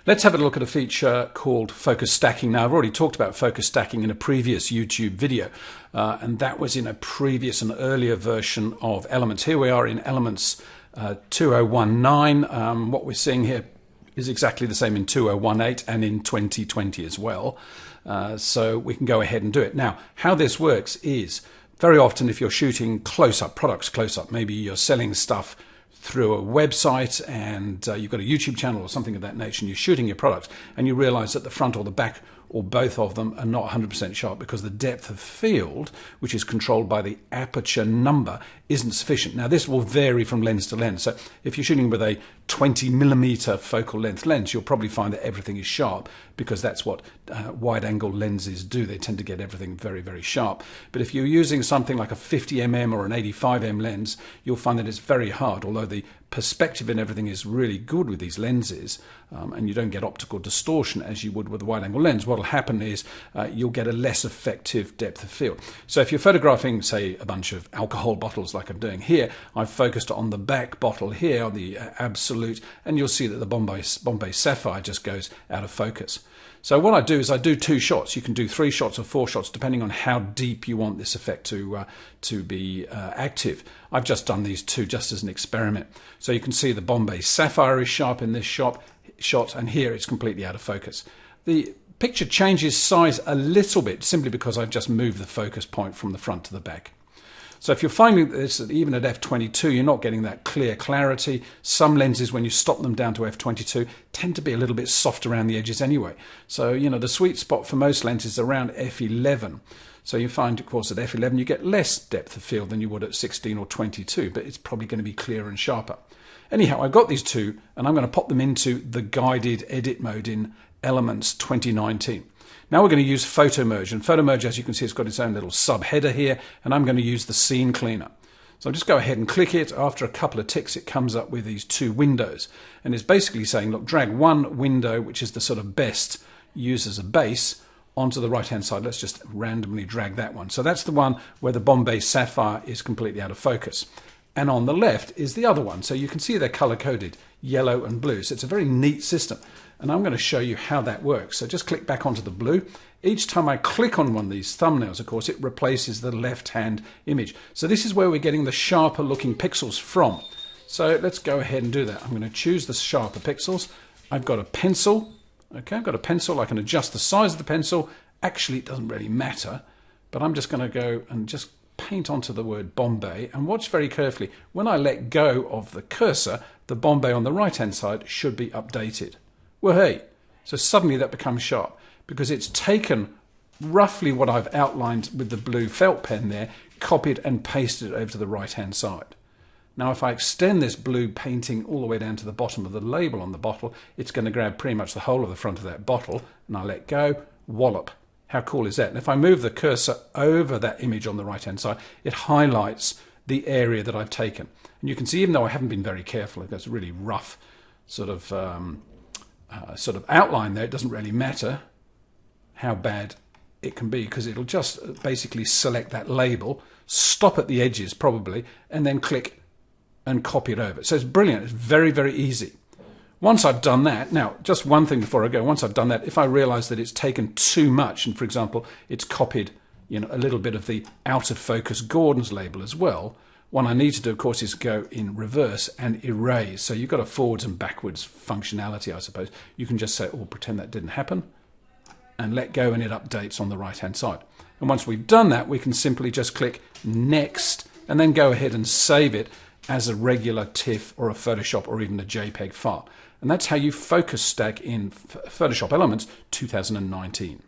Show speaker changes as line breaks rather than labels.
Let's have a look at a feature called focus stacking. Now, I've already talked about focus stacking in a previous YouTube video, and that was in a previous and earlier version of Elements. Here we are in Elements 2019. What we're seeing here is exactly the same in 2018 and in 2020 as well. So we can go ahead and do it. Now, how this works is very often if you're shooting close-up, products close-up, maybe you're selling stuff through a website and you've got a YouTube channel or something of that nature and you're shooting your products and you realize that the front or the back or both of them are not 100% sharp because the depth of field, which is controlled by the aperture number, isn't sufficient. Now this will vary from lens to lens. So if you're shooting with a 20mm focal length lens, you'll probably find that everything is sharp because that's what wide angle lenses do. They tend to get everything very, very sharp. But if you're using something like a 50mm or an 85mm lens, you'll find that it's very hard, although the perspective and everything is really good with these lenses, and you don't get optical distortion as you would with a wide angle lens. What will happen is you'll get a less effective depth of field. So if you're photographing, say, a bunch of alcohol bottles like I'm doing here, I've focused on the back bottle here, on the Absolute, and you'll see that the Bombay Sapphire just goes out of focus. So what I do is I do 2 shots. You can do 3 shots or 4 shots depending on how deep you want this effect to be active. I've just done these 2 just as an experiment. So you can see the Bombay Sapphire is sharp in this shot, and here it's completely out of focus. The picture changes size a little bit simply because I've just moved the focus point from the front to the back. So if you're finding this, that even at f22, you're not getting that clear clarity. Some lenses, when you stop them down to f22, tend to be a little bit soft around the edges anyway. So, you know, the sweet spot for most lenses is around f11. So you find, of course, at f11, you get less depth of field than you would at 16 or 22, but it's probably going to be clearer and sharper. Anyhow, I've got these 2, and I'm going to pop them into the guided edit mode in Elements 2019. Now we're going to use Photomerge, and Photomerge, as you can see, it's got its own little subheader here, and I'm going to use the scene cleaner. So I'll just go ahead and click it. After a couple of ticks, it comes up with these 2 windows, and it's basically saying, look, drag one window, which is the sort of best, use as a base, onto the right-hand side. Let's just randomly drag that one. So that's the one where the Bombay Sapphire is completely out of focus. And on the left is the other one. So you can see they're color-coded, yellow and blue. So it's a very neat system. And I'm going to show you how that works. So just click back onto the blue. Each time I click on one of these thumbnails, of course, it replaces the left-hand image. So this is where we're getting the sharper looking pixels from. So let's go ahead and do that. I'm going to choose the sharper pixels. I've got a pencil. Okay, I've got a pencil. I can adjust the size of the pencil. Actually, it doesn't really matter. But I'm just going to go and just paint onto the word Bombay, and watch very carefully. When I let go of the cursor, the Bombay on the right hand side should be updated. Well, hey, so suddenly that becomes sharp because it's taken roughly what I've outlined with the blue felt pen there, copied and pasted it over to the right hand side. Now if I extend this blue painting all the way down to the bottom of the label on the bottle, it's going to grab pretty much the whole of the front of that bottle, and I let go, wallop. How cool is that? And if I move the cursor over that image on the right-hand side, it highlights the area that I've taken. And you can see, even though I haven't been very careful, it's a really rough sort of outline there. It doesn't really matter how bad it can be because it'll just basically select that label, stop at the edges probably, and then click and copy it over. So it's brilliant. It's very, very easy. Once I've done that, now just one thing before I go, once I've done that, if I realize that it's taken too much, and for example, it's copied, you know, a little bit of the out of focus Gordon's label as well, what I need to do, of course, is go in reverse and erase. So you've got a forwards and backwards functionality, I suppose. You can just say, oh, pretend that didn't happen, and let go, and it updates on the right-hand side. And once we've done that, we can simply just click Next, and then go ahead and save it as a regular TIFF or a Photoshop or even a JPEG file. And that's how you focus stack in Photoshop Elements 2019.